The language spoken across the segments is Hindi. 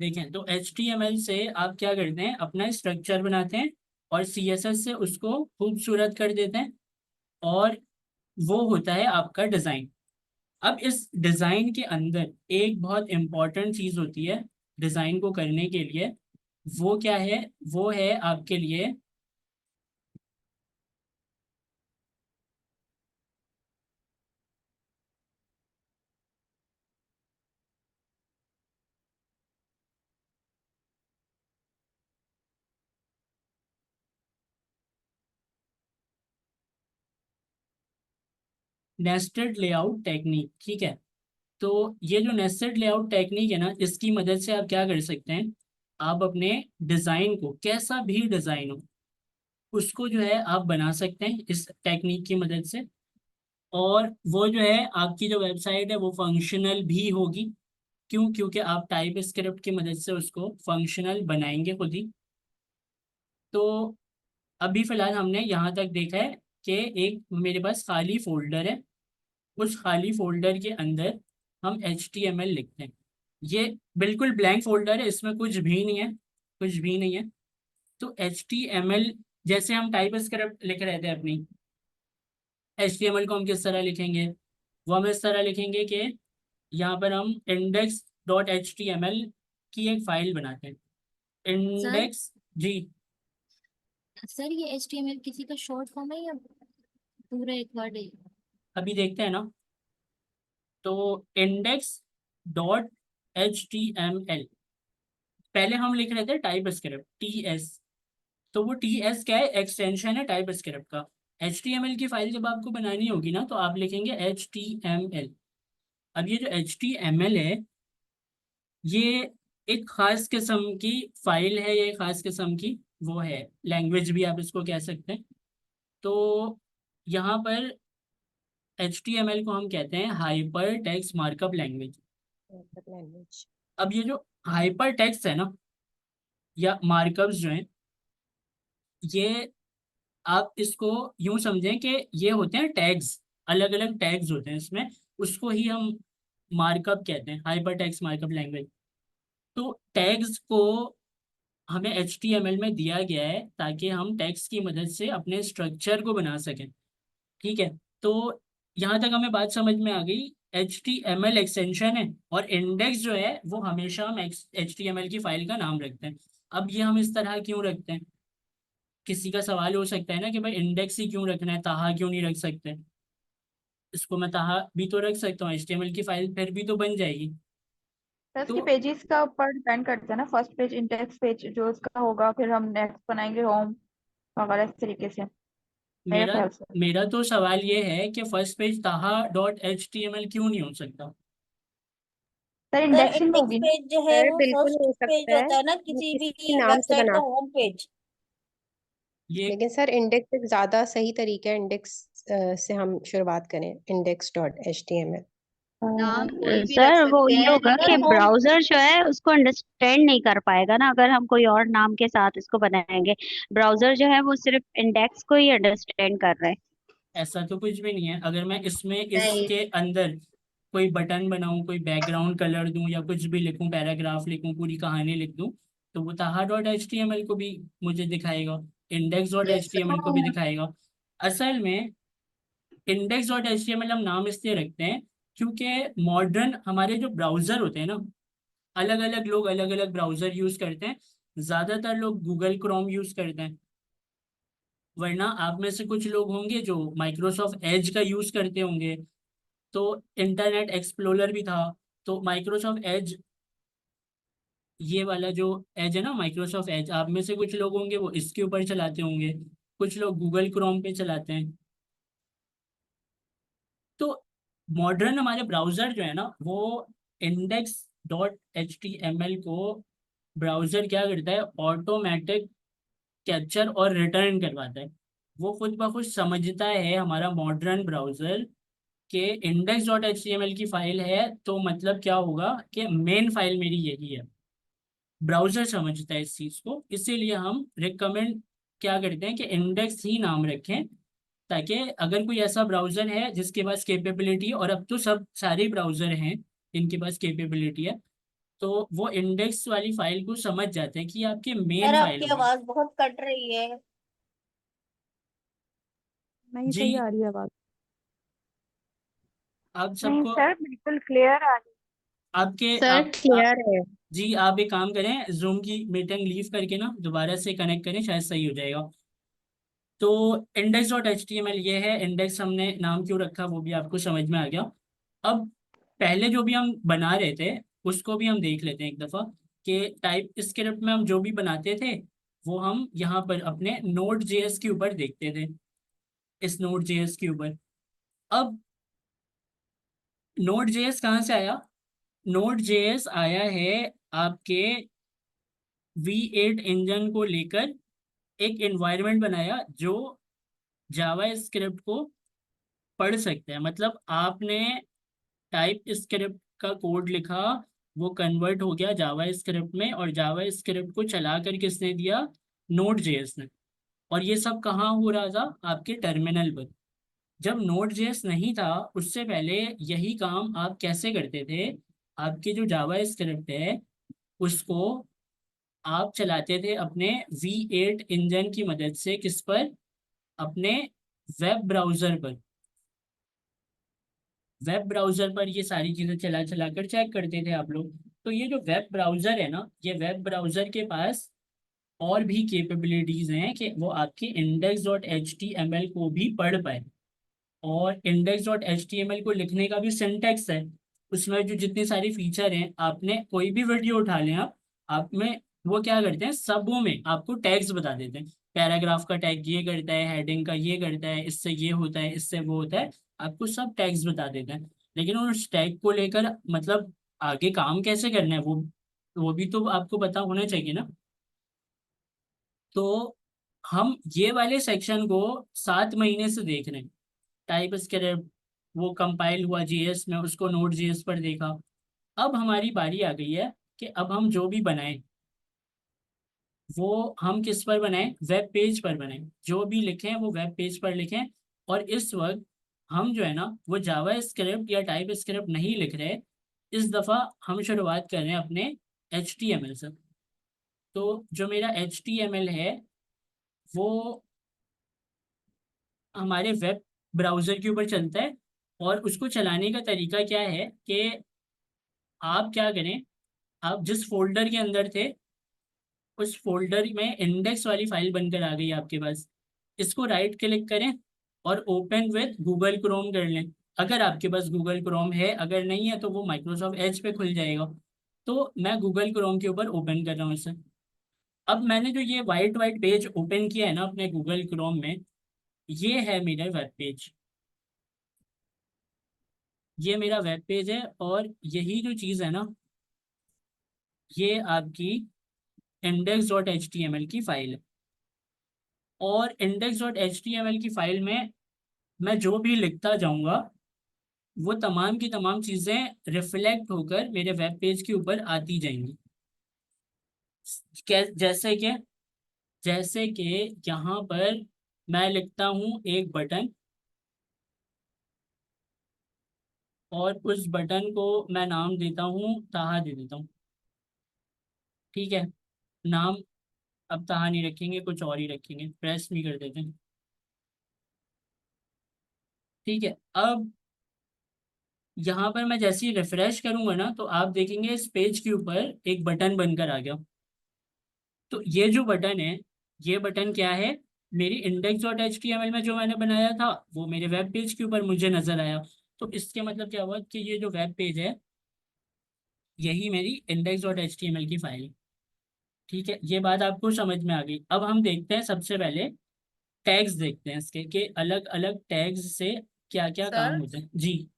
देखें तो HTML से आप क्या करते हैं, अपना स्ट्रक्चर बनाते हैं और CSS से उसको खूबसूरत कर देते हैं, और वो होता है आपका डिज़ाइन। अब इस डिज़ाइन के अंदर एक बहुत इंपॉर्टेंट चीज़ होती है डिज़ाइन को करने के लिए। वो क्या है? वो है आपके लिए नेस्टेड लेआउट टेक्निक। ठीक है, तो ये जो नेस्टेड लेआउट टेक्निक है ना, इसकी मदद से आप क्या कर सकते हैं, आप अपने डिज़ाइन को, कैसा भी डिज़ाइन हो, उसको जो है आप बना सकते हैं इस टेक्निक की मदद से। और वो जो है आपकी जो वेबसाइट है वो फंक्शनल भी होगी। क्यों? क्योंकि आप टाइप स्क्रिप्ट की मदद से उसको फंक्शनल बनाएंगे खुद ही। तो अभी फिलहाल हमने यहाँ तक देखा है कि एक मेरे पास खाली फोल्डर है, उस खाली फोल्डर के अंदर हम HTML लिखते हैं। ये बिल्कुल ब्लैंक फोल्डर है, इसमें कुछ भी नहीं है, कुछ भी नहीं है। तो HTML, जैसे हम टाइप स्क्रिप्ट लिख रहे थे अपनी, HTML को हम किस तरह लिखेंगे? वो हम इस तरह लिखेंगे कि यहाँ पर हम index.html की एक फाइल बनाते हैं। Sir index. जी। सर ये HTML किसी का शॉर्ट फॉर्म है या पूरा एक वर्ड है? अभी देखते हैं ना। तो index.html, पहले हम लिख रहे थे टाइप स्क्रिप्ट TS। तो वो TS क्या है? एक्सटेंशन है टाइप स्क्रिप्ट का। HTML की फाइल जब आपको बनानी होगी ना, तो आप लिखेंगे HTML। अब ये जो HTML है, ये एक खास किस्म की फाइल है, ये खास किस्म की वो है, लैंग्वेज भी आप इसको कह सकते हैं। तो यहाँ पर HTML को हम कहते हैं hyper text markup language. Language. अब ये जो हाइपर टेक्स्ट है ना, या मार्कअप्स जो हैं, ये आप इसको यूं समझें कि ये होते हैं टैग्स, अलग अलग टैग्स होते हैं इसमें, उसको ही हम मार्कअप कहते हैं, हाइपर टेक्स्ट मार्कअप लैंग्वेज। तो टैग्स को हमें HTML में दिया गया है ताकि हम टैग्स की मदद से अपने स्ट्रक्चर को बना सकें। ठीक है, तो यहाँ तक हमें बात समझ में आ गई। HTML एक्सटेंशन है, और इंडेक्स जो है वो हमेशा हम HTML की फाइल का नाम रखते हैं। अब ये हम इस तरह क्यों रखते हैं? किसी का सवाल हो सकता है ना कि भाई इंडेक्स ही क्यों रखना है, ताहा क्यों नहीं रख सकते? इसको मैं ताहा भी तो रख सकता हूँ, HTML की फाइल फिर भी तो बन जाएगी। तो उसके तो पेजेस का ऊपर डिपेंड करता है ना, फर्स्ट पेज इंडेक्स पेज जो उसका होगा, फिर हम नेक्स्ट बनाएंगे होम वगैरह इस तरीके से, मेरे मेरा ख्याल से। मेरा तो सवाल ये है कि फर्स्ट पेज taha.html क्यों नहीं हो सकता? सर सर इंडेक्सिंग इंडेक्स होगी ना। पेज जो है सर वो बिल्कुल फर्स्ट हो पेज सकता है, होता है ना वो किसी भी किसी नाम से वेबसाइट बना। का, होम पेज। ये लेकिन सर इंडेक्स एक ज्यादा सही तरीका है, इंडेक्स से हम शुरुआत करें, index.html। नाम कोई भी रख सर वो सकते ये हैं होगा सर कि लेकिन होम ब्राउजर जो है उसको अंडरस्टैंड नहीं कर पाएगा ना, अगर हम कोई और नाम के साथ इसको बनाएंगे। ब्राउजर जो है वो सिर्फ इंडेक्स को ही अंडरस्टैंड कर रहा है। ऐसा तो कुछ भी नहीं है। अगर मैं इसमें नहीं। इसके अंदर कोई बटन बनाऊं, कोई बैकग्राउंड कलर दूं, या कुछ भी लिखूं, पैराग्राफ लिखूं, पूरी कहानी लिख दूं, तो वो taha.html को भी मुझे दिखाएगा, यस। index.html को भी दिखाएगा। असल में index.html हम नाम इसलिए रखते हैं क्योंकि मॉडर्न हमारे जो ब्राउजर होते हैं ना, अलग अलग लोग अलग अलग ब्राउजर यूज करते हैं। ज्यादातर लोग गूगल क्रोम यूज करते हैं, वरना आप में से कुछ लोग होंगे जो माइक्रोसॉफ्ट एज का यूज करते होंगे। तो इंटरनेट एक्सप्लोरर भी था। तो माइक्रोसॉफ्ट एज, ये वाला जो एज है ना, माइक्रोसॉफ्ट एज, आप में से कुछ लोग होंगे वो इसके ऊपर चलाते होंगे, कुछ लोग गूगल क्रोम पे चलाते हैं। तो मॉडर्न हमारे ब्राउजर जो है ना, वो index.html को ब्राउजर क्या करता है, ऑटोमेटिक कैप्चर और रिटर्न करवाता है। वो खुद ब खुद समझता है हमारा मॉडर्न ब्राउजर के index.html की फाइल है, तो मतलब क्या होगा कि मेन फाइल मेरी यही है। ब्राउजर समझता है इस चीज़ को, इसीलिए हम रिकमेंड क्या करते हैं कि इंडेक्स ही नाम रखें, ताकि अगर कोई ऐसा ब्राउजर है जिसके पास कैपेबिलिटी, और अब तो सब सारे ब्राउजर हैं इनके पास कैपेबिलिटी है, तो वो इंडेक्स वाली फाइल को समझ जाते हैं कि ये आपकी सर मेन फाइल आपकी होगी। आवाज बहुत कट रही है। नहीं जी, सही आ रही है आवाज। आप नहीं सबको सर बिल्कुल क्लियर आ रही आपके सर आप क्लियर है। जी, आप एक काम करें, जूम की मीटिंग लीव करके ना दोबारा से कनेक्ट करें, शायद सही हो जाएगा। तो index dot H T M L ये है। इंडेक्स हमने नाम क्यों रखा वो भी आपको समझ में आ गया। अब पहले जो भी हम बना रहे थे उसको भी हम देख लेते हैं एक दफ़ा, कि टाइप स्क्रिप्ट में हम जो भी बनाते थे वो हम यहाँ पर अपने नोड जेएस के ऊपर देखते थे, इस नोड जेएस के ऊपर। अब नोड जेएस कहाँ से आया? नोड जेएस आया है आपके V8 इंजन को लेकर, एक एनवायरनमेंट बनाया जो जावा स्क्रिप्ट को पढ़ सकते हैं। मतलब आपने टाइप स्क्रिप्ट का कोड लिखा, वो कन्वर्ट हो गया जावा स्क्रिप्ट में, और जावा स्क्रिप्ट को चला कर किसने दिया? नोड जेएस ने। और ये सब कहाँ हो रहा था? आपके टर्मिनल पर। जब नोड जेएस नहीं था उससे पहले यही काम आप कैसे करते थे? आपकी जो जावा स्क्रिप्ट है उसको आप चलाते थे अपने V8 इंजन की मदद से। किस पर? अपने वेब ब्राउजर पर। वेब ब्राउजर पर ये सारी चीजें चला चला कर चेक करते थे आप लोग। तो ये जो वेब ब्राउजर है ना, ये वेब ब्राउजर के पास और भी कैपेबिलिटीज हैं कि वो आपके index dot H T M L को भी पढ़ पाए। और index dot H T M L को लिखने का भी सिंटैक्स है। उसमें जो जितनी सारी फीचर हैं, आपने कोई भी वीडियो उठा लें आप में वो क्या करते हैं, सबों में आपको टैग्स बता देते हैं। पैराग्राफ का टैग ये करता है, हेडिंग का ये करता है, इससे ये होता है, इससे वो होता है, आपको सब टैग्स बता देते हैं। लेकिन उस टैग को लेकर मतलब आगे काम कैसे करना है वो भी तो आपको पता होना चाहिए ना। तो हम ये वाले सेक्शन को 7 महीने से देख रहे हैं। टाइप स्क्रिप्ट वो कंपाइल हुआ जीएस में, उसको नोड जेएस पर देखा। अब हमारी बारी आ गई है कि अब हम जो भी बनाएं वो हम किस पर बनाएं? वेब पेज पर बनाएं। जो भी लिखें वो वेब पेज पर लिखें। और इस वक्त हम जो है ना वो जावा स्क्रिप्ट या टाइप स्क्रिप्ट नहीं लिख रहे। इस दफ़ा हम शुरुआत कर रहे हैं अपने HTML से। तो जो मेरा HTML है वो हमारे वेब ब्राउज़र के ऊपर चलता है। और उसको चलाने का तरीका क्या है कि आप क्या करें, आप जिस फोल्डर के अंदर थे उस फोल्डर में इंडेक्स वाली फाइल बनकर आ गई आपके पास। इसको राइट क्लिक करें और ओपन विद गूगल क्रोम कर लें। अगर आपके पास गूगल क्रोम है, अगर नहीं है तो वो माइक्रोसॉफ्ट एज पे खुल जाएगा। तो मैं गूगल क्रोम के ऊपर ओपन कर रहा हूँ इसे। अब मैंने जो ये वाइट वाइट पेज ओपन किया है ना अपने गूगल क्रोम में, ये है मेरा वेब पेज। ये मेरा वेब पेज है और यही जो चीज़ है ना, ये आपकी index dot H T M L की फाइल है। और index dot H T M L की फाइल में मैं जो भी लिखता जाऊंगा वो तमाम की तमाम चीज़ें रिफ्लेक्ट होकर मेरे वेब पेज के ऊपर आती जाएंगी। जैसे कि यहाँ पर मैं लिखता हूँ एक बटन, और उस बटन को मैं नाम देता हूँ ताहा दे देता हूँ। ठीक है, नाम अब ताहा नहीं रखेंगे, कुछ और ही रखेंगे, प्रेस भी कर देते हैं। ठीक है, अब यहाँ पर मैं जैसे ही रिफ्रेश करूंगा ना तो आप देखेंगे इस पेज के ऊपर एक बटन बनकर आ गया। तो ये जो बटन है, ये बटन क्या है? मेरी index dot H T M L में जो मैंने बनाया था वो मेरे वेब पेज के ऊपर मुझे नजर आया। तो इसके मतलब क्या हुआ कि ये जो वेब पेज है यही मेरी index dot H T M L की फाइल है। ठीक है, ये बात आपको समझ में आ गई। अब हम देखते हैं सबसे पहले टैग्स देखते हैं इसके, कि अलग अलग टैग्स से क्या क्या काम सर होते हैं। जी,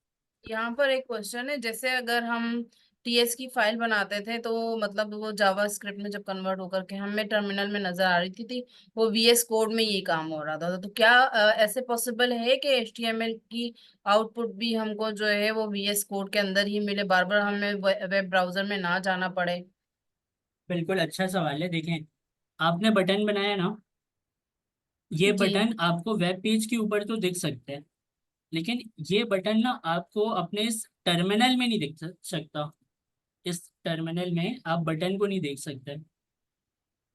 यहाँ पर एक क्वेश्चन है, जैसे अगर हम टीएस की फाइल बनाते थे तो मतलब वो जावा स्क्रिप्ट में जब कन्वर्ट होकर के हमें टर्मिनल में नजर आ रही थी वो वीएस कोड में ये काम हो रहा था। तो क्या ऐसे पॉसिबल है कि एचटीएमएल की आउटपुट भी हमको जो है वो वीएस कोड के अंदर ही मिले, बार बार हमें वेब ब्राउजर में ना जाना पड़े? बिल्कुल अच्छा सवाल है। देखें, आपने बटन बनाया ना, ये जी। बटन आपको वेब पेज के ऊपर तो दिख सकता है, लेकिन ये बटन ना आपको अपने इस टर्मिनल में नहीं दिख सकता। इस टर्मिनल में आप बटन को नहीं देख सकते।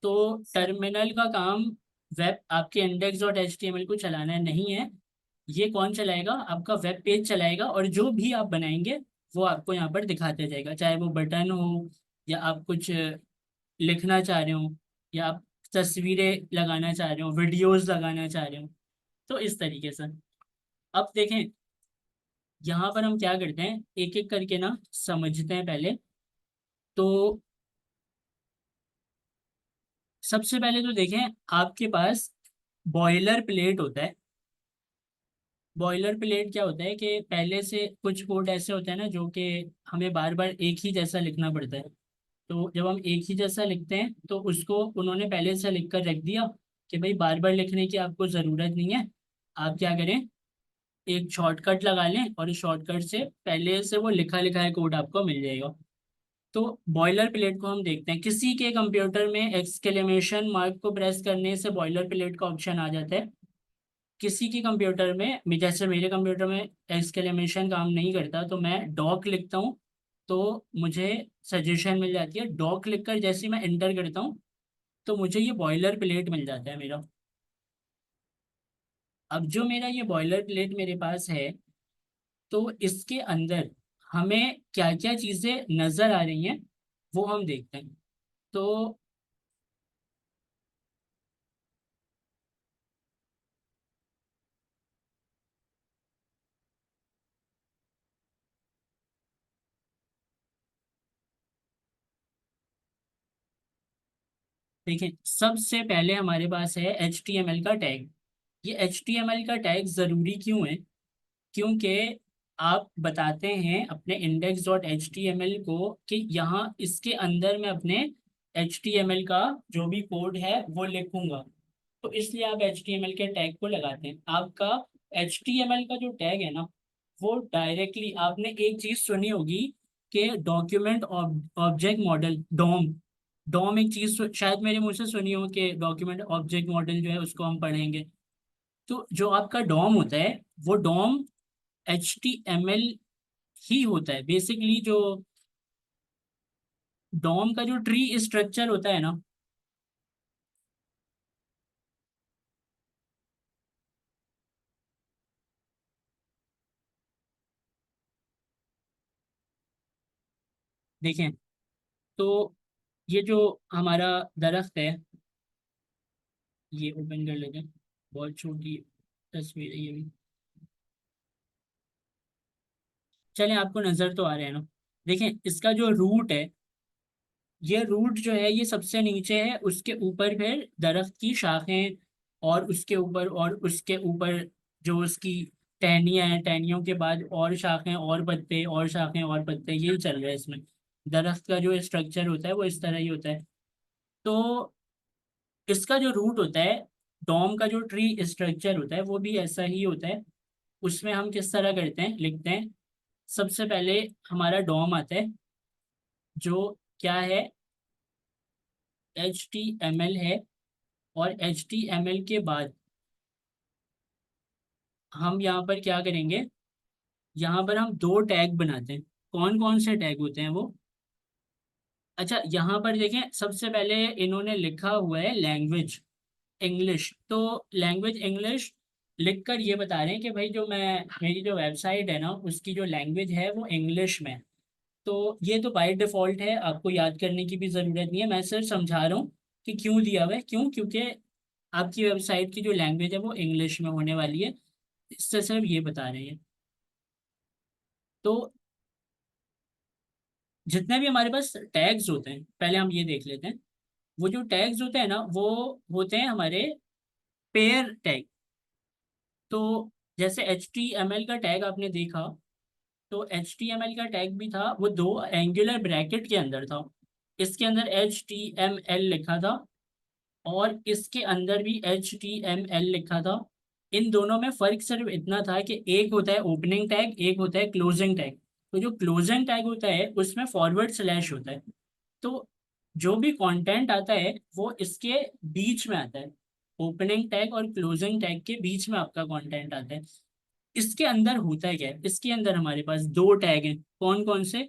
तो टर्मिनल का काम वेब आपके index.html को चलाना नहीं है, ये कौन चलाएगा, आपका वेब पेज चलाएगा, और जो भी आप बनाएंगे वो आपको यहाँ पर दिखाते जाएगा, चाहे वो बटन हो या आप कुछ लिखना चाह रहे हो या आप तस्वीरें लगाना चाह रहे हो, वीडियोस लगाना चाह रहे हो। तो इस तरीके से अब देखें यहाँ पर हम क्या करते हैं, एक एक करके ना समझते हैं पहले। तो सबसे पहले तो देखें, आपके पास बॉयलर प्लेट होता है। बॉयलर प्लेट क्या होता है कि पहले से कुछ कोड ऐसे होते हैं ना जो कि हमें बार बार एक ही जैसा लिखना पड़ता है। तो जब हम एक ही जैसा लिखते हैं तो उसको उन्होंने पहले से लिख कर रख दिया कि भाई बार बार लिखने की आपको ज़रूरत नहीं है। आप क्या करें, एक शॉर्टकट लगा लें और इस शॉर्टकट से पहले से वो लिखा लिखा है कोड आपको मिल जाएगा। तो बॉयलर प्लेट को हम देखते हैं, किसी के कंप्यूटर में एक्सक्लेमेशन मार्क को प्रेस करने से बॉयलर प्लेट का ऑप्शन आ जाता है। किसी के कंप्यूटर में, जैसे मेरे कंप्यूटर में एक्सक्लेमेशन काम नहीं करता तो मैं डॉक लिखता हूँ तो मुझे सजेशन मिल जाती है। डॉक लिखकर जैसे ही मैं एंटर करता हूँ तो मुझे ये बॉयलर प्लेट मिल जाता है मेरा। अब जो मेरा ये बॉयलर प्लेट मेरे पास है तो इसके अंदर हमें क्या क्या चीज़ें नज़र आ रही हैं वो हम देखते हैं। तो देखिए, सबसे पहले हमारे पास है HTML का टैग। ये HTML का टैग ज़रूरी क्यों है, क्योंकि आप बताते हैं अपने index.html को कि यहाँ इसके अंदर मैं अपने HTML का जो भी कोड है वो लिखूंगा। तो इसलिए आप HTML के टैग को लगाते हैं। आपका HTML का जो टैग है ना, वो डायरेक्टली, आपने एक चीज़ सुनी होगी कि document object model, DOM. DOM एक चीज़ शायद मेरे मुंह से सुनी हो कि डॉक्यूमेंट ऑब्जेक्ट मॉडल जो है उसको हम पढ़ेंगे। तो जो आपका डॉम होता है वो डॉम HTML ही होता है बेसिकली। जो डॉम का जो ट्री स्ट्रक्चर होता है ना, देखें, तो ये जो हमारा दरख्त है, ये ओपन कर लेते हैं, बहुत छोटी तस्वीर है ये भी। चलें, आपको नज़र तो आ रहे हैं ना। देखें, इसका जो रूट है, ये रूट जो है ये सबसे नीचे है, उसके ऊपर फिर दरख्त की शाखें, और उसके ऊपर, और उसके ऊपर जो उसकी टहनियाँ हैं, टहनियों के बाद और शाखें और पत्ते और शाखें और पत्ते, यही चल रहा है इसमें। दरख्त का जो स्ट्रक्चर होता है वो इस तरह ही होता है। तो इसका जो रूट होता है, डॉम का जो ट्री स्ट्रक्चर होता है वो भी ऐसा ही होता है। उसमें हम किस तरह करते हैं, लिखते हैं। सबसे पहले हमारा डॉम आता है जो क्या है, HTML है। और HTML के बाद हम यहाँ पर क्या करेंगे, यहाँ पर हम दो टैग बनाते हैं। कौन कौन से टैग होते हैं वो, अच्छा यहाँ पर देखें, सबसे पहले इन्होंने लिखा हुआ है लैंग्वेज इंग्लिश। तो लैंग्वेज इंग्लिश लिख कर ये बता रहे हैं कि भाई जो मैं, मेरी जो वेबसाइट है ना उसकी जो लैंग्वेज है वो इंग्लिश में है। तो ये तो बाय डिफ़ॉल्ट है, आपको याद करने की भी ज़रूरत नहीं है। मैं सिर्फ समझा रहा हूँ कि क्यों दिया हुआ है, क्यों, क्योंकि आपकी वेबसाइट की जो लैंग्वेज है वो इंग्लिश में होने वाली है, इससे सिर्फ ये बता रहे हैं। तो जितने भी हमारे पास टैग्स होते हैं, पहले हम ये देख लेते हैं। वो जो टैग्स होते हैं ना वो होते हैं हमारे पेयर टैग। तो जैसे HTML का टैग आपने देखा, तो HTML का टैग भी था, वो दो एंगुलर ब्रैकेट के अंदर था। इसके अंदर HTML लिखा था और इसके अंदर भी HTML लिखा था। इन दोनों में फ़र्क सिर्फ इतना था कि एक होता है ओपनिंग टैग, एक होता है क्लोजिंग टैग। तो जो क्लोजिंग टैग होता है उसमें फॉरवर्ड स्लैश होता है। तो जो भी कंटेंट आता है वो इसके बीच में आता है, ओपनिंग टैग और क्लोजिंग टैग के बीच में आपका कंटेंट आता है। इसके अंदर होता है क्या है? इसके अंदर हमारे पास दो टैग हैं, कौन कौन से,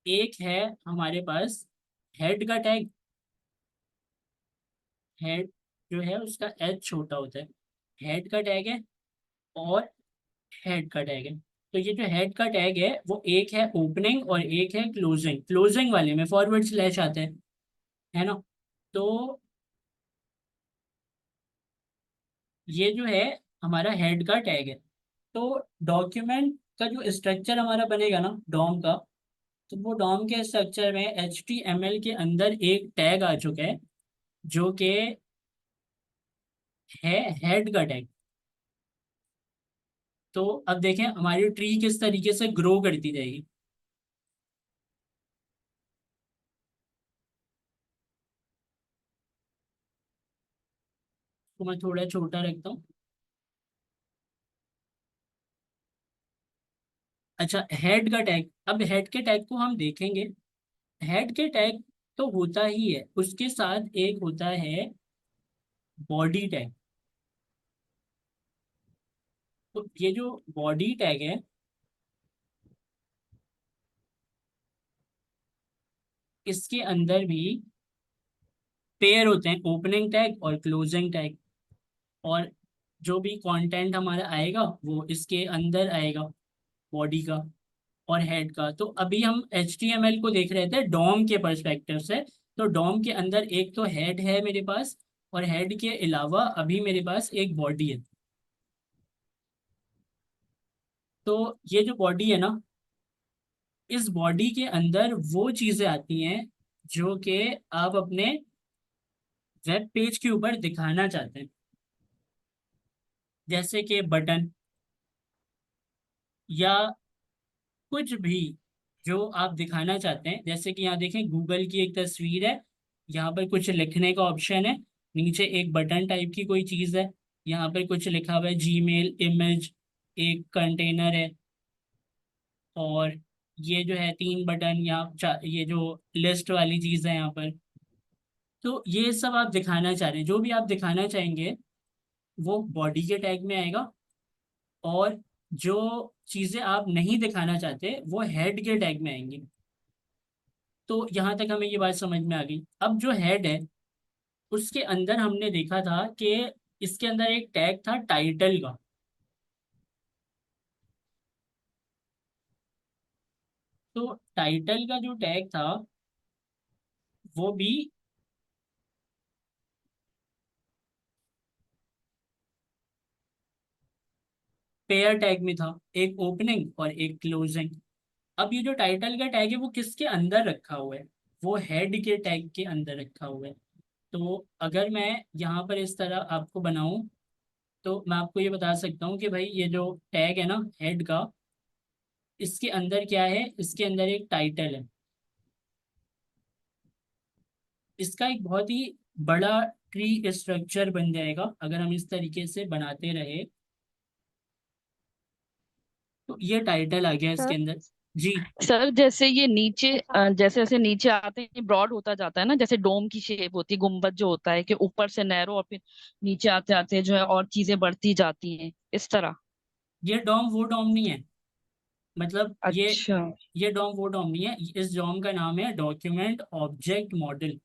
एक है हमारे पास हेड का टैग, हेड जो है उसका एच छोटा होता है, हेड का टैग है और हेड का टैग है। तो ये जो हेड का टैग है वो एक है ओपनिंग और एक है क्लोजिंग। क्लोजिंग वाले में फॉरवर्ड स्लैश आता है ना। तो ये जो है हमारा हेड का टैग है। तो डॉक्यूमेंट का जो स्ट्रक्चर हमारा बनेगा ना डॉम का, तो वो डॉम के स्ट्रक्चर में HTML के अंदर एक टैग आ चुका है जो कि है हेड का टैग। तो अब देखें हमारी ट्री किस तरीके से ग्रो करती जाएगी। तो मैं थोड़ा छोटा रखता हूँ। अच्छा, हेड का टैग, अब हेड के टैग को हम देखेंगे। हेड के टैग तो होता ही है, उसके साथ एक होता है बॉडी टैग। तो ये जो बॉडी टैग है इसके अंदर भी पेयर होते हैं, ओपनिंग टैग और क्लोजिंग टैग। और जो भी कंटेंट हमारा आएगा वो इसके अंदर आएगा, बॉडी का और हेड का। तो अभी हम HTML को देख रहे थे डॉम के पर्सपेक्टिव से। तो डॉम के अंदर एक तो हेड है मेरे पास, और हेड के अलावा अभी मेरे पास एक बॉडी है। तो ये जो बॉडी है ना, इस बॉडी के अंदर वो चीज़ें आती हैं जो कि आप अपने वेब पेज के ऊपर दिखाना चाहते हैं, जैसे कि बटन या कुछ भी जो आप दिखाना चाहते हैं। जैसे कि यहाँ देखें गूगल की एक तस्वीर है, यहाँ पर कुछ लिखने का ऑप्शन है, नीचे एक बटन टाइप की कोई चीज़ है, यहाँ पर कुछ लिखा हुआ है जीमेल, इमेज, एक कंटेनर है, और ये जो है 3 बटन या ये जो लिस्ट वाली चीज़ है यहाँ पर। तो ये सब आप दिखाना चाह रहे हैं, जो भी आप दिखाना चाहेंगे वो बॉडी के टैग में आएगा, और जो चीज़ें आप नहीं दिखाना चाहते वो हेड के टैग में आएंगी। तो यहाँ तक हमें ये बात समझ में आ गई। अब जो हेड है उसके अंदर हमने देखा था कि इसके अंदर एक टैग था टाइटल का। तो टाइटल का जो टैग था वो भी पेयर टैग में था, एक ओपनिंग और एक क्लोजिंग। अब ये जो टाइटल का टैग है वो किसके अंदर रखा हुआ है, वो हेड के टैग के अंदर रखा हुआ है। तो अगर मैं यहाँ पर इस तरह आपको बनाऊं तो मैं आपको ये बता सकता हूँ कि भाई ये जो टैग है ना हेड का, इसके अंदर क्या है, इसके अंदर एक टाइटल है। इसका एक बहुत ही बड़ा ट्री स्ट्रक्चर बन जाएगा अगर हम इस तरीके से बनाते रहे। तो ये टाइटल आ गया इसके सर अंदर। जी। सर जैसे ये नीचे जैसे जैसे नीचे आते हैं ब्रॉड होता जाता है ना, जैसे डोम की शेप होती है, गुम्बद जो होता है कि ऊपर से नैरो और फिर नीचे आते आते जो है और चीजें बढ़ती जाती हैं इस तरह। ये डॉम वो डॉम नहीं है, मतलब अच्छा ये डॉम वो डॉम नहीं है। इस डॉम का नाम है डॉक्यूमेंट ऑब्जेक्ट मॉडल।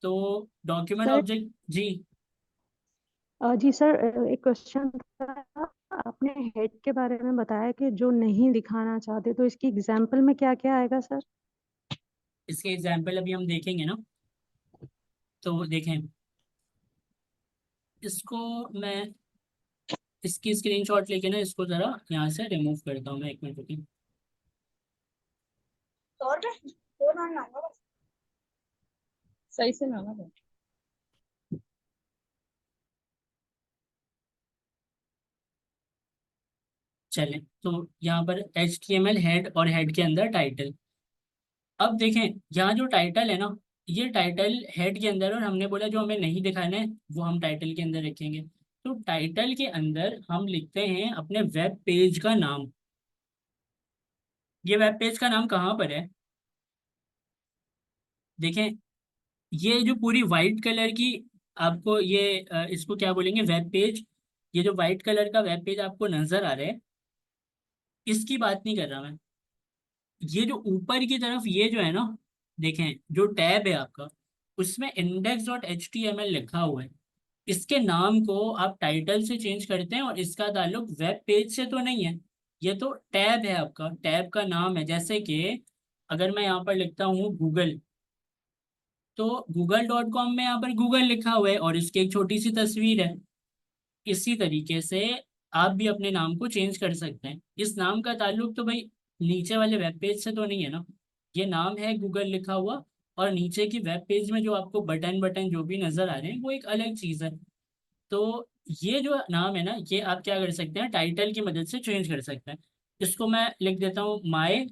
तो डॉक्यूमेंट सर ऑब्जेक्ट, जी। जी सर, एक क्वेश्चन था। आपने हेड के बारे में बताया कि जो नहीं दिखाना चाहते, तो इसकी एग्जाम्पल में क्या क्या आएगा सर? इसके एग्जाम्पल अभी हम देखेंगे ना। तो देखें, इसको मैं इसकी स्क्रीनशॉट लेके ना इसको ज़रा यहाँ से रिमूव करता हूँ मैं, 1 मिनट रुकिए। सही से ना ना। चलें, तो यहाँ पर HTML हेड और हेड के अंदर टाइटल। अब देखें यहाँ जो टाइटल है ना, ये टाइटल हेड के अंदर, और हमने बोला जो हमें नहीं दिखाना है वो हम टाइटल के अंदर रखेंगे। तो टाइटल के अंदर हम लिखते हैं अपने वेब पेज का नाम। ये वेब पेज का नाम कहाँ पर है, देखें, ये जो पूरी वाइट कलर की आपको ये इसको क्या बोलेंगे, वेब पेज। ये जो वाइट कलर का वेब पेज आपको नजर आ रहा है, इसकी बात नहीं कर रहा मैं। ये जो ऊपर की तरफ ये जो है ना, देखें जो टैब है आपका, उसमें index.html लिखा हुआ है। इसके नाम को आप टाइटल से चेंज करते हैं और इसका ताल्लुक वेब पेज से तो नहीं है। ये तो टैब है आपका, टैब का नाम है। जैसे कि अगर मैं यहाँ पर लिखता हूँ गूगल, तो google.com में यहाँ पर गूगल लिखा हुआ है और इसकी एक छोटी सी तस्वीर है। इसी तरीके से आप भी अपने नाम को चेंज कर सकते हैं। इस नाम का ताल्लुक तो भाई नीचे वाले वेब पेज से तो नहीं है ना, ये नाम है गूगल लिखा हुआ, और नीचे की वेब पेज में जो आपको बटन बटन जो भी नजर आ रहे हैं वो एक अलग चीज़ है। तो ये जो नाम है ना, ये आप क्या कर सकते हैं, टाइटल की मदद से चेंज कर सकते हैं। इसको मैं लिख देता हूँ माय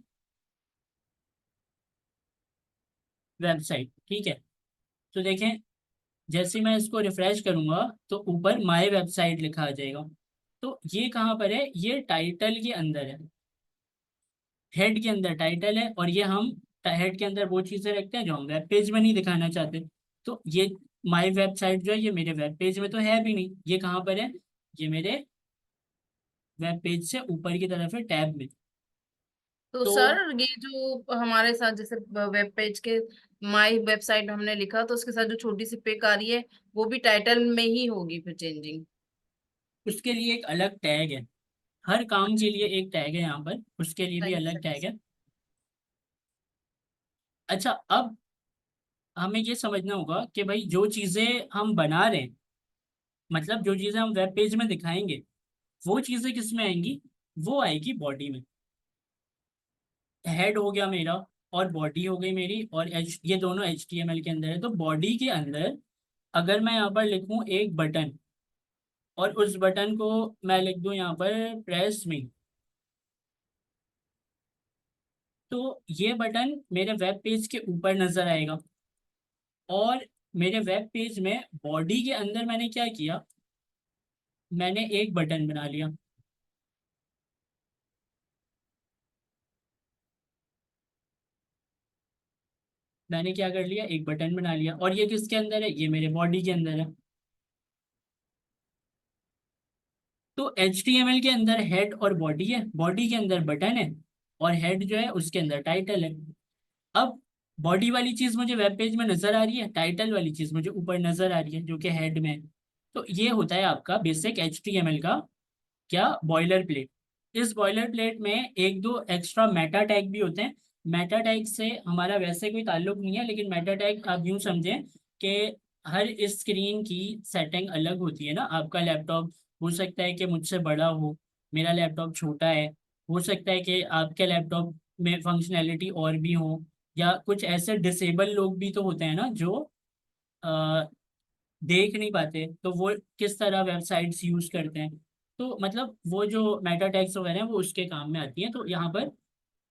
वेबसाइट, ठीक है। तो देखें जैसे ही मैं इसको रिफ्रेश करूंगा तो ऊपर माय वेबसाइट लिखा आ जाएगा। तो ये कहाँ पर है, ये टाइटल के अंदर है, हेड के अंदर टाइटल है, और ये हम हेड के अंदर वो चीज़ें रखते हैं जो हम वेब पेज में नहीं दिखाना चाहते। तो ये माय वेबसाइट जो है ये मेरे वेब पेज में तो है भी नहीं, ये कहाँ पर है, ये मेरे वेब पेज से ऊपर की तरफ है टैब में। तो तो सर ये जो हमारे साथ जैसे वेब पेज के माई वेबसाइट हमने लिखा, तो उसके साथ जो छोटी सी पिक आ रही है वो भी टाइटल में ही होगी फिर चेंजिंग? उसके लिए एक अलग टैग है, हर काम के लिए एक टैग है यहाँ पर, उसके लिए भी सही अलग सही टैग है। अच्छा, अब हमें ये समझना होगा कि भाई जो चीज़ें हम बना रहे हैं, मतलब जो चीज़ें हम वेब पेज में दिखाएंगे, वो चीज़ें किस में आएंगी, वो आएगी बॉडी में। हेड हो गया मेरा और बॉडी हो गई मेरी, और ये दोनों HTML के अंदर है। तो बॉडी के अंदर अगर मैं यहाँ पर लिखूँ एक बटन, और उस बटन को मैं लिख दूँ यहाँ पर प्रेस मी, तो ये बटन मेरे वेब पेज के ऊपर नजर आएगा। और मेरे वेब पेज में बॉडी के अंदर मैंने क्या किया, मैंने एक बटन बना लिया। मैंने क्या कर लिया, एक बटन बना लिया, और ये किसके अंदर है, ये मेरे बॉडी के अंदर है। तो HTML के अंदर हेड और बॉडी है, बॉडी के अंदर बटन है, और हेड जो है उसके अंदर टाइटल है। अब बॉडी वाली चीज मुझे वेब पेज में नजर आ रही है, टाइटल वाली चीज मुझे ऊपर नजर आ रही है जो कि हेड में है। तो ये होता है आपका बेसिक HTML का क्या, बॉयलर प्लेट। इस बॉयलर प्लेट में एक दो एक्स्ट्रा मेटा टैग भी होते हैं। मेटा टैग से हमारा वैसे कोई ताल्लुक नहीं है, लेकिन मेटा टैग आप यूं समझें कि हर स्क्रीन की सेटिंग अलग होती है ना। आपका लैपटॉप हो सकता है कि मुझसे बड़ा हो, मेरा लैपटॉप छोटा है, हो सकता है कि आपके लैपटॉप में फंक्शनैलिटी और भी हो, या कुछ ऐसे डिसेबल लोग भी तो होते हैं ना जो देख नहीं पाते, तो वो किस तरह वेबसाइट्स यूज करते हैं। तो मतलब वो जो मेटा टैग्स वगैरह हैं वो उसके काम में आती हैं। तो यहाँ पर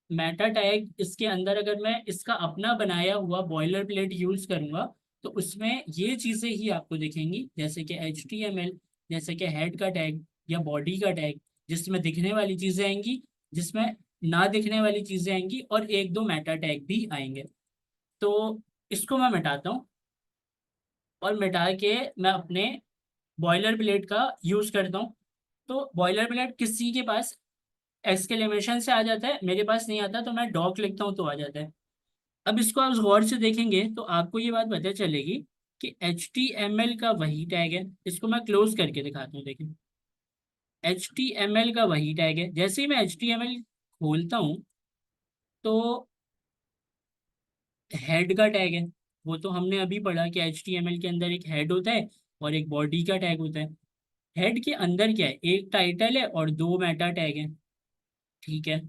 मेटा टैग इसके अंदर अगर मैं इसका अपना बनाया हुआ बॉयलर प्लेट यूज करूंगा, तो उसमें ये चीजें ही आपको दिखेंगी, जैसे कि HTML, जैसे कि हेड का टैग या बॉडी का टैग, जिसमें दिखने वाली चीजें आएंगी, जिसमें ना दिखने वाली चीजें आएंगी, और एक दो मेटा टैग भी आएंगे। तो इसको मैं मिटाता हूँ, और मिटा के मैं अपने बॉयलर प्लेट का यूज करता हूँ। तो बॉयलर प्लेट किसी के पास एक्सक्लेमेशन से आ जाता है, मेरे पास नहीं आता, तो मैं डॉक लिखता हूँ तो आ जाता है। अब इसको आप गौर से देखेंगे तो आपको ये बात पता चलेगी कि HTML का वही टैग है। इसको मैं क्लोज करके दिखाता हूँ, देखिए HTML का वही टैग है। जैसे ही मैं HTML खोलता हूँ तो हेड का टैग है, वो तो हमने अभी पढ़ा कि HTML के अंदर एक हेड होता है और एक बॉडी का टैग होता है। हेड के अंदर क्या है, एक टाइटल है और दो मेटा टैग है, ठीक है।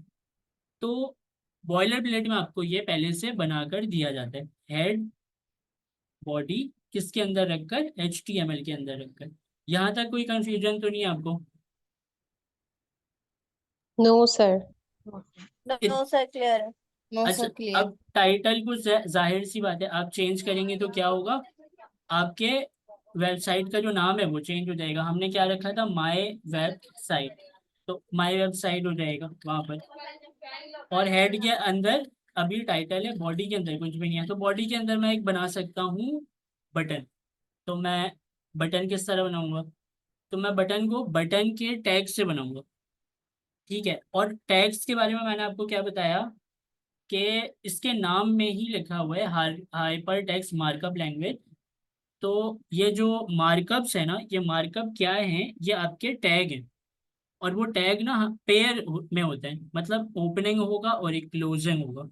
तो बॉयलर प्लेट में आपको ये पहले से बनाकर दिया जाता है, हेड बॉडी किसके अंदर रखकर, HTML के अंदर रखकर। यहाँ तक कोई कंफ्यूजन तो नहीं है आपको? No sir. इत- नो सर, क्लियर है। नो अच्छा, सर क्लियर। अब टाइटल को जाहिर सी बात है आप चेंज करेंगे तो क्या होगा, आपके वेबसाइट का जो नाम है वो चेंज हो जाएगा। हमने क्या रखा था, माय वेबसाइट, तो माय वेबसाइट हो जाएगा वहां पर। और हेड के अंदर अभी टाइटल है, बॉडी के अंदर कुछ भी नहीं है। तो बॉडी के अंदर मैं एक बना सकता हूँ बटन। तो मैं बटन किस तरह बनाऊंगा, तो मैं बटन को बटन के टैग से बनाऊंगा, ठीक है। और टैग्स के बारे में मैंने आपको क्या बताया, कि इसके नाम में ही लिखा हुआ है हाइपर टेक्स्ट मार्कअप लैंग्वेज। तो ये जो मार्कअप्स है ना, ये मार्कअप क्या है, ये आपके टैग हैं। और वो टैग ना पेयर में होते हैं, मतलब ओपनिंग होगा और एक क्लोजिंग होगा।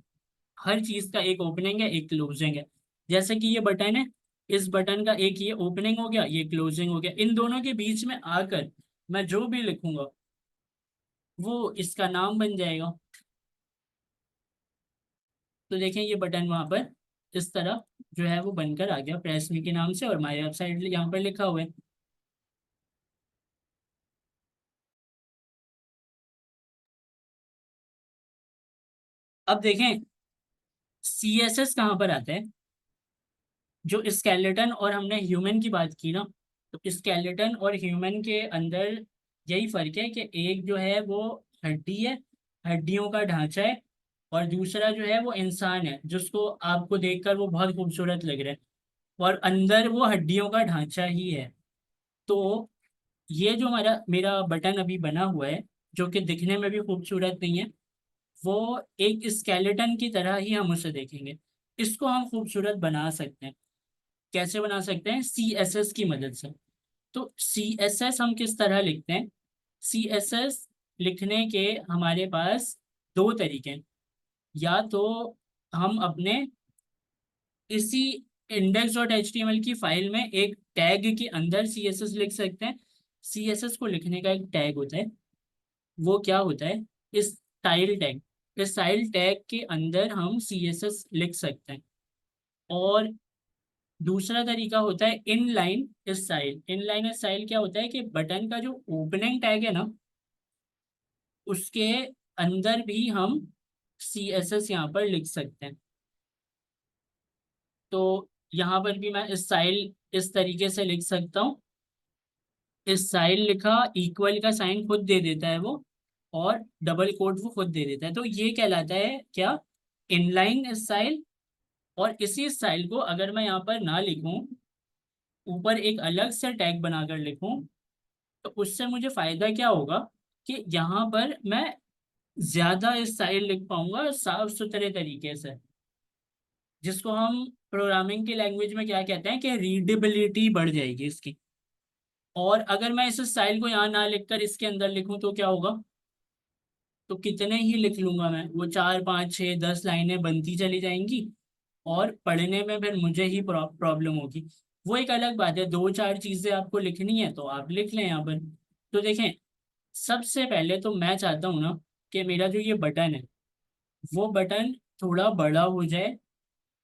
हर चीज का एक ओपनिंग है, एक क्लोजिंग है। जैसे कि ये बटन है, इस बटन का एक ये ओपनिंग हो गया, ये क्लोजिंग हो गया। इन दोनों के बीच में आकर मैं जो भी लिखूंगा वो इसका नाम बन जाएगा। तो देखें ये बटन वहां पर इस तरह जो है वो बनकर आ गया प्रेस मी के नाम से, और माय वेबसाइट यहाँ पर लिखा हुआ है। अब देखें CSS कहाँ पर आता है। जो स्केलेटन और हमने ह्यूमन की बात की ना, तो स्केलेटन और ह्यूमन के अंदर यही फर्क है कि एक जो है वो हड्डी है, हड्डियों का ढांचा है, और दूसरा जो है वो इंसान है, जिसको आपको देखकर वो बहुत खूबसूरत लग रहा है, और अंदर वो हड्डियों का ढांचा ही है। तो ये जो हमारा मेरा बटन अभी बना हुआ है, जो कि दिखने में भी खूबसूरत नहीं है, वो एक स्केलेटन की तरह ही हम उसे देखेंगे। इसको हम खूबसूरत बना सकते हैं। कैसे बना सकते हैं? CSS की मदद से। तो CSS हम किस तरह लिखते हैं? CSS लिखने के हमारे पास दो तरीके हैं। या तो हम अपने इसी index.html की फाइल में एक टैग के अंदर CSS लिख सकते हैं। CSS को लिखने का एक टैग होता है, वो क्या होता है? इस स्टाइल टैग। इस स्टाइल टैग के अंदर हम CSS लिख सकते हैं। और दूसरा तरीका होता है इनलाइन स्टाइल। इनलाइन स्टाइल क्या होता है कि बटन का जो ओपनिंग टैग है ना, उसके अंदर भी हम CSS यहाँ पर लिख सकते हैं। तो यहाँ पर भी मैं स्टाइल इस तरीके से लिख सकता हूँ। स्टाइल लिखा, इक्वल का साइन खुद दे देता है वो, और डबल कोट वो खुद दे देता है। तो ये कहलाता है क्या? Inline style. और इसी स्टाइल को अगर मैं यहाँ पर ना लिखूं, ऊपर एक अलग से टैग बनाकर लिखूं, तो उससे मुझे फायदा क्या होगा कि यहाँ पर मैं ज्यादा स्टाइल लिख पाऊंगा साफ सुथरे तरीके से, जिसको हम प्रोग्रामिंग की लैंग्वेज में क्या कहते हैं कि रीडेबिलिटी बढ़ जाएगी इसकी। और अगर मैं इस स्टाइल को यहाँ ना लिखकर इसके अंदर लिखूं तो क्या होगा? तो कितने ही लिख लूंगा मैं, वो 4 5 6 10 लाइनें बनती चली जाएंगी, और पढ़ने में फिर मुझे ही प्रॉब्लम होगी। वो एक अलग बात है, 2 4 चीजें आपको लिखनी है तो आप लिख लें यहाँ पर। तो देखें, सबसे पहले तो मैं चाहता हूँ ना कि मेरा जो ये बटन है, वो बटन थोड़ा बड़ा हो जाए।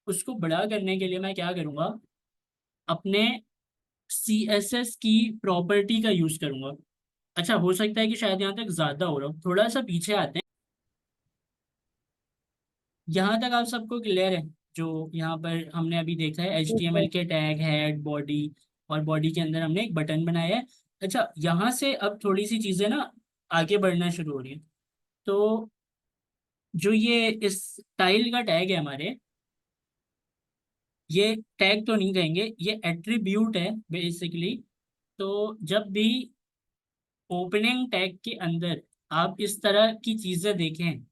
उसको बड़ा करने के लिए मैं क्या करूँगा? अपने CSS की प्रॉपर्टी का यूज करूंगा। अच्छा, हो सकता है कि शायद यहाँ तक ज्यादा हो रहा हो, थोड़ा सा पीछे आते हैं। यहाँ तक आप सबको क्लियर है? जो यहाँ पर हमने अभी देखा है HTML के टैग, हेड, बॉडी, और बॉडी के अंदर हमने एक बटन बनाया है। अच्छा, यहाँ से अब थोड़ी सी चीजें ना आगे बढ़ना शुरू हो रही है। तो जो ये इस स्टाइल का टैग है हमारे, ये टैग तो नहीं कहेंगे, ये एट्रीब्यूट है बेसिकली। तो जब भी ओपनिंग टैग के अंदर आप इस तरह की चीजें देखें,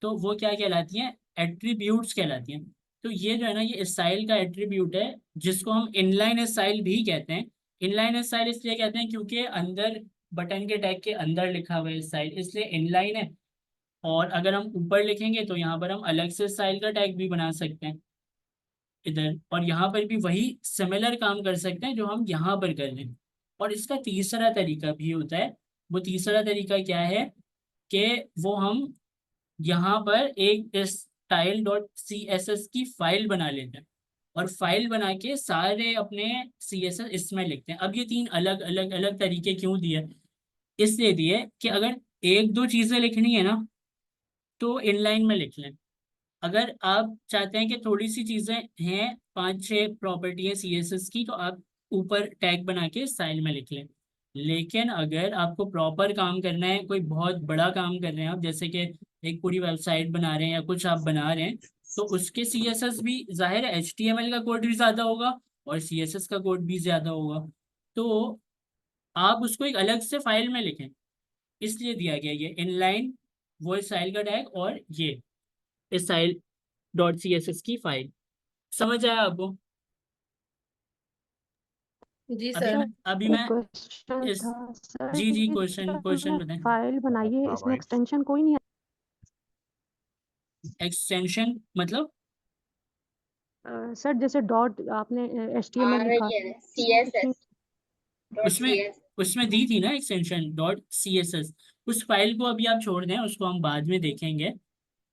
तो वो क्या कहलाती हैं? एट्रीब्यूट्स कहलाती हैं। तो ये जो है ना, ये स्टाइल का एट्रीब्यूट है, जिसको हम इनलाइन स्टाइल भी कहते हैं। इनलाइन स्टाइल इसलिए कहते हैं क्योंकि अंदर बटन के टैग के अंदर लिखा हुआ है स्टाइल, इसलिए इनलाइन है। और अगर हम ऊपर लिखेंगे तो यहाँ पर हम अलग से स्टाइल का टैग भी बना सकते हैं इधर, और यहाँ पर भी वही सिमिलर काम कर सकते हैं जो हम यहाँ पर कर रहे हैं। और इसका तीसरा तरीका भी होता है। वो तीसरा तरीका क्या है कि वो हम यहाँ पर एक style.css की फाइल बना लेते हैं, और फाइल बना के सारे अपने CSS इसमें लिखते हैं। अब ये 3 अलग अलग अलग तरीके क्यों दिए? इसलिए दिए कि अगर एक दो चीजें लिखनी है ना, तो इनलाइन में लिख लें। अगर आप चाहते हैं कि थोड़ी सी चीजें हैं, 5 6 प्रॉपर्टी है CSS की, तो आप ऊपर टैग बना के स्टाइल में लिख लें। लेकिन अगर आपको प्रॉपर काम करना है, कोई बहुत बड़ा काम कर रहे हैं आप, जैसे कि एक पूरी वेबसाइट बना रहे हैं या कुछ आप बना रहे हैं, तो उसके CSS भी, जाहिर है HTML का कोड भी ज़्यादा होगा और CSS का कोड भी ज़्यादा होगा। तो आप उसको एक अलग से फाइल में लिखें, इसलिए दिया गया ये इनलाइन वो स्टाइल का टैग, और ये style dot C S S की फाइल। समझ आया आपको? जी अभी सर। मैं अभी मैं क्वेश्चन इस था सर, जी जी ये क्वेश्चन जो क्वेश्चन हमने बताएं। फाइल बनाई है हाँ इसमें भाई। एक्सटेंशन कोई नहीं एक्सटेंशन मतलब है सर, जैसे डॉट आपने HTML लिखा इसमें उसमें उसमें दी थी ना extension dot C S S. उस फाइल को अभी आप छोड़ दें, उसको हम बाद में देखेंगे।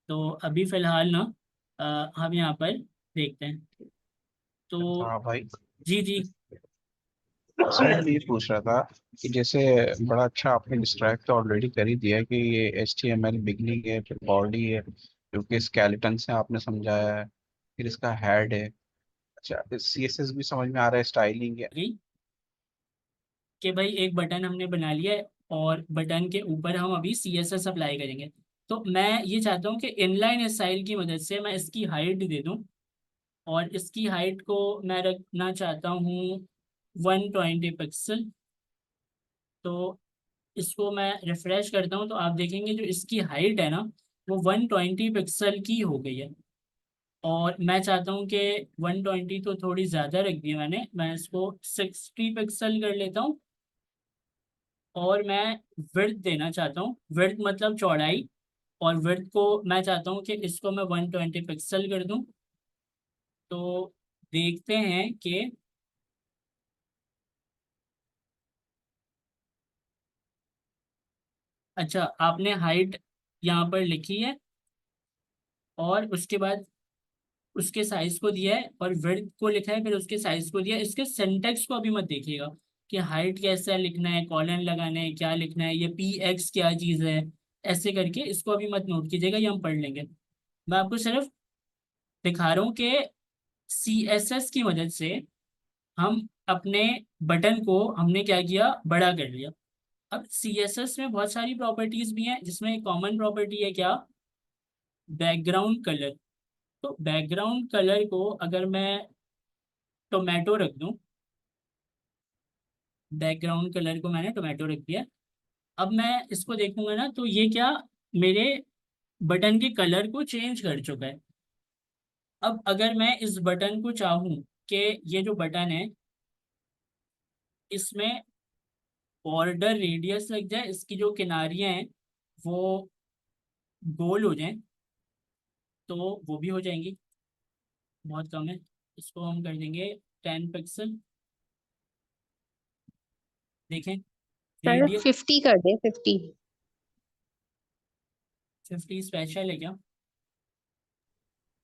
तो अभी फिलहाल ना हम यहाँ पर देखते हैं। तो हाँ भाई, जी जी मैं ये पूछ रहा था कि जैसे बड़ा अच्छा आपने डिस्क्राइब तो ऑलरेडी कर ही दिया कि ये HTML बिगनिंग है, फिर बॉडी है, क्योंकि स्केलेटन से आपने समझाया है, फिर इसका हेड है। अच्छा, CSS भी समझ में आ रहा है, स्टाइलिंग है। जी कि भाई एक बटन हमने बना लिया है और बटन के ऊपर हम अभी सी एस एस अप्लाई करेंगे। तो मैं ये चाहता हूँ कि इनलाइन स्टाइल की मदद से मैं इसकी हाइट दे दूँ, और इसकी हाइट को मैं रखना चाहता हूँ 120 पिक्सल। तो इसको मैं रिफ्रेश करता हूँ तो आप देखेंगे जो इसकी हाइट है ना वो 120 पिक्सल की हो गई है। और मैं चाहता हूँ कि 120 तो थोड़ी ज़्यादा रख दी है मैंने, मैं इसको 60 पिक्सल कर लेता हूँ। और मैं विड्थ देना चाहता हूँ, विड्थ मतलब चौड़ाई, और विड्थ को मैं चाहता हूँ कि इसको मैं 120 पिक्सल कर दूँ। तो देखते हैं कि अच्छा आपने हाइट यहाँ पर लिखी है और उसके बाद उसके साइज को दिया है और विड्थ को लिखा है, फिर उसके साइज को दिया है। इसके सिंटेक्स को अभी मत देखिएगा कि हाइट कैसा लिखना है, कॉलन लगाना है, क्या लिखना है, ये पी एक्स क्या चीज़ है, ऐसे करके इसको अभी मत नोट कीजिएगा, ये हम पढ़ लेंगे। मैं आपको सिर्फ दिखा रहा हूँ कि सी एस एस की मदद से हम अपने बटन को हमने क्या किया, बड़ा कर लिया। अब सी एस एस में बहुत सारी प्रॉपर्टीज भी हैं, जिसमें एक कॉमन प्रॉपर्टी है क्या, बैकग्राउंड कलर। तो बैकग्राउंड कलर को अगर मैं टोमेटो रख दूं, बैकग्राउंड कलर को मैंने टोमेटो रख दिया। अब मैं इसको देखूंगा ना तो ये क्या मेरे बटन के कलर को चेंज कर चुका है। अब अगर मैं इस बटन को चाहूँ कि ये जो बटन है इसमें बॉर्डर रेडियस लग जाए, इसकी जो किनारियां हैं वो गोल हो जाएं, तो वो भी हो जाएंगी, बहुत कम है। इसको हम कर देंगे 10 पिक्सल। देखें सर रेडियस 50 कर दे, 50। 50 स्पेशल है क्या?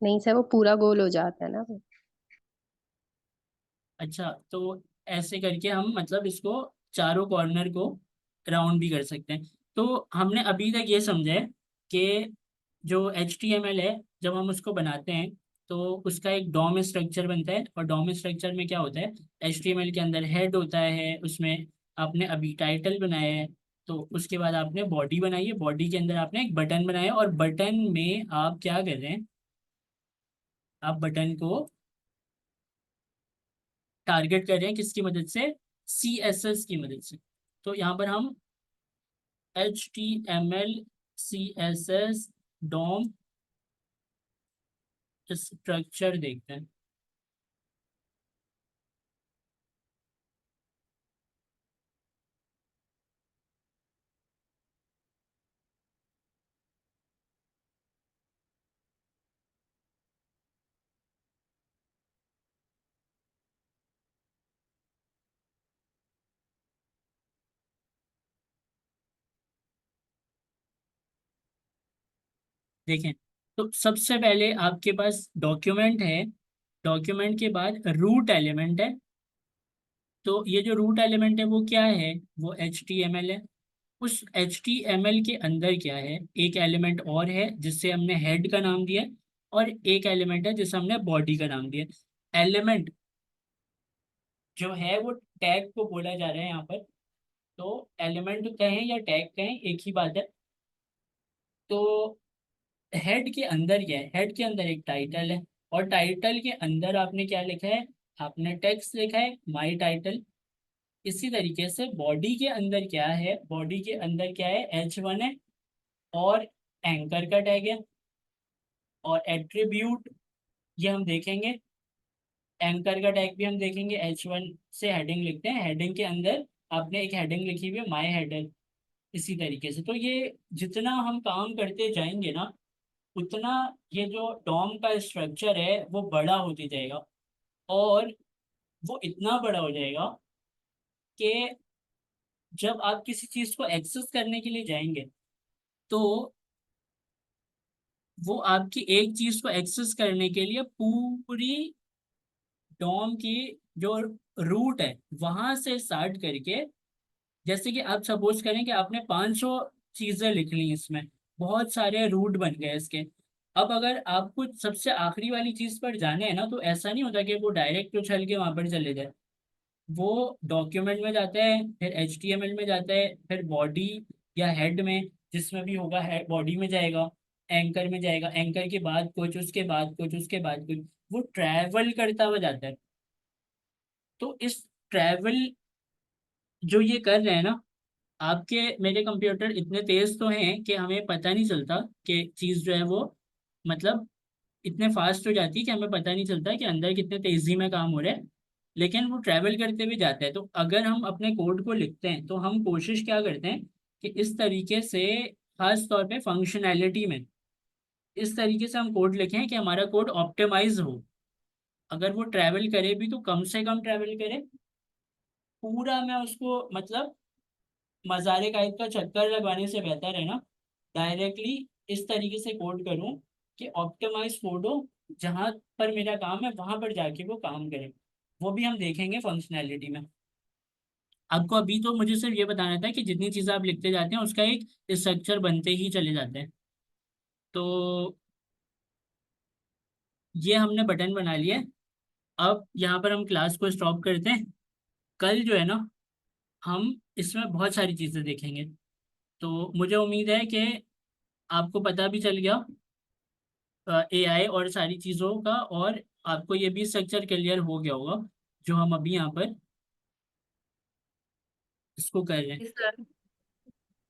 नहीं सर, वो पूरा गोल हो जाता है ना वो। अच्छा तो ऐसे करके हम मतलब इसको चारों कॉर्नर को राउंड भी कर सकते हैं। तो हमने अभी तक ये समझा है कि जो एच टी एम एल है जब हम उसको बनाते हैं तो उसका एक डॉम स्ट्रक्चर बनता है, और डॉम स्ट्रक्चर में क्या होता है, एच टी एम एल के अंदर हेड होता है, उसमें आपने अभी टाइटल बनाया है, तो उसके बाद आपने बॉडी बनाई है, बॉडी के अंदर आपने एक बटन बनाया, और बटन में आप क्या कर रहे हैं, आप बटन को टारगेट कर रहे हैं किसकी मदद से, सी एस एस की मदद से। तो यहाँ पर हम H T M L C S S DOM structure देखते हैं। देखें तो सबसे पहले आपके पास डॉक्यूमेंट है, डॉक्यूमेंट के बाद रूट एलिमेंट है। तो ये जो रूट एलिमेंट है वो क्या है, वो एच टी एम एल है। उस एच टी एम एल के अंदर क्या है, एक एलिमेंट और है जिससे हमने हेड का नाम दिया है, और एक एलिमेंट है जिसे हमने बॉडी का नाम दिया है। एलिमेंट जो है वो टैग को बोला जा रहा है यहाँ पर। तो एलिमेंट कहें या टैग कहें एक ही बात है। तो हेड के अंदर क्या है, हेड के अंदर एक टाइटल है, और टाइटल के अंदर आपने क्या लिखा है, आपने टेक्स्ट लिखा है माई टाइटल। इसी तरीके से बॉडी के अंदर क्या है, बॉडी के अंदर क्या है, H1 है और एंकर का टैग है। और एट्रीब्यूट ये हम देखेंगे। एंकर का टैग भी हम देखेंगे। H1 से हेडिंग लिखते हैं, हेडिंग के अंदर आपने एक हेडिंग लिखी हुई है माय हेडर, इसी तरीके से। तो ये जितना हम काम करते जाएंगे ना, उतना ये जो डॉम का स्ट्रक्चर है वो बड़ा होती जाएगा, और वो इतना बड़ा हो जाएगा कि जब आप किसी चीज़ को एक्सेस करने के लिए जाएंगे तो वो आपकी एक चीज़ को एक्सेस करने के लिए पूरी डॉम की जो रूट है वहां से स्टार्ट करके, जैसे कि आप सपोज करें कि आपने 500 चीजें लिख ली इसमें, बहुत सारे रूट बन गए इसके। अब अगर आपको सबसे आखिरी वाली चीज पर जाने हैं ना, तो ऐसा नहीं होता कि वो डायरेक्ट उछल के वहां पर चले जाए। वो डॉक्यूमेंट में जाता है, फिर HTML में जाता है, फिर बॉडी या हेड में, जिसमें भी होगा हेड बॉडी में जाएगा, एंकर में जाएगा, एंकर के बाद कुछ, उसके बाद कुछ, उसके बाद कुछ, वो ट्रैवल करता हुआ जाता है। तो इस ट्रैवल जो ये कर रहे हैं ना, आपके मेरे कंप्यूटर इतने तेज तो हैं कि हमें पता नहीं चलता कि चीज़ जो है वो, मतलब इतने फास्ट हो जाती है कि हमें पता नहीं चलता कि अंदर कितने तेजी में काम हो रहा है, लेकिन वो ट्रैवल करते हुए जाता है। तो अगर हम अपने कोड को लिखते हैं तो हम कोशिश क्या करते हैं कि इस तरीके से, खास तौर पे फंक्शनैलिटी में, इस तरीके से हम कोड लिखें कि हमारा कोड ऑप्टिमाइज हो। अगर वो ट्रैवल करे भी तो कम से कम ट्रैवल करे। पूरा मैं उसको मतलब मज़ारे कायद का चक्कर लगवाने से बेहतर है ना, डायरेक्टली इस तरीके से कोड करूं कि ऑप्टिमाइज कोड हो, जहां पर मेरा काम है वहां पर जाके वो काम करे। वो भी हम देखेंगे फंक्शनैलिटी में। आपको अभी तो मुझे सिर्फ ये बताना था कि जितनी चीज़ें आप लिखते जाते हैं उसका एक स्ट्रक्चर बनते ही चले जाते हैं। तो ये हमने बटन बना लिया है। अब यहाँ पर हम क्लास को स्टॉप करते हैं। कल जो है ना, हम इसमें बहुत सारी चीज़ें देखेंगे। तो मुझे उम्मीद है कि आपको पता भी चल गया AI और सारी चीज़ों का, और आपको ये भी स्ट्रक्चर क्लियर हो गया होगा जो हम अभी यहाँ पर इसको कर रहे हैं। सर